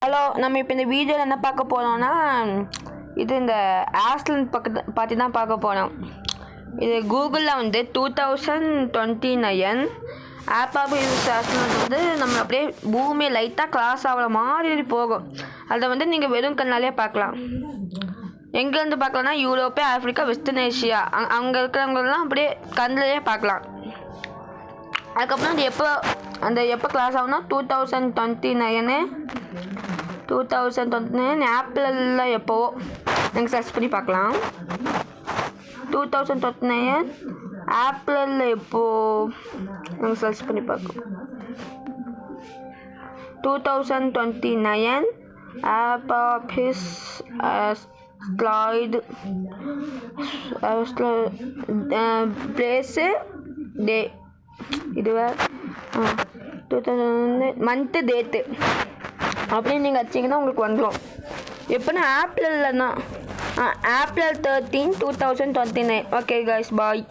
Hello, நம்ம இப்போ இந்த வீடியோவில் என்ன பார்க்க போனோம்னா, இது இந்த ஆஸ்லன் பற்றி தான் பார்க்க போனோம். இது கூகுளில் வந்து 2029 ஆப்பாக யூஸ் ஆஸ்லன் வந்து நம்ம அப்படியே பூமியை லைட்டாக கிராஸ் ஆகிற மாதிரி போகும். அதை வந்து நீங்கள் வெறும் கண்ணாலே பார்க்கலாம். எங்கேருந்து பார்க்கலாம்னா யூரோப்பு, ஆஃப்ரிக்கா, வெஸ்டர்ன் ஏஷியா அங்கே இருக்கிறவங்களெலாம் அப்படியே கண்ணிலேயே பார்க்கலாம். அதுக்கப்புறம் எப்போ கிளாஸ் ஆகும்னா 2029 ஆப்பிளில் எப்போவோ நீங்கள் சர்ச் பண்ணி பார்க்கலாம். 2029 ஆப்பிளில் எப்போது நீங்கள் சர்ச் பண்ணி பார்க்கலாம். 2029 ஆப்பாபிஸ் ஸ்லைடு பிளேஸு டே இது 2000 மந்த்து டேட்டு அப்படின்னு நீங்கள் வச்சிங்கன்னா உங்களுக்கு வந்துடும். எப்போனா ஆப்பிள் 13 2029. ஓகே கைஸ், பாய்.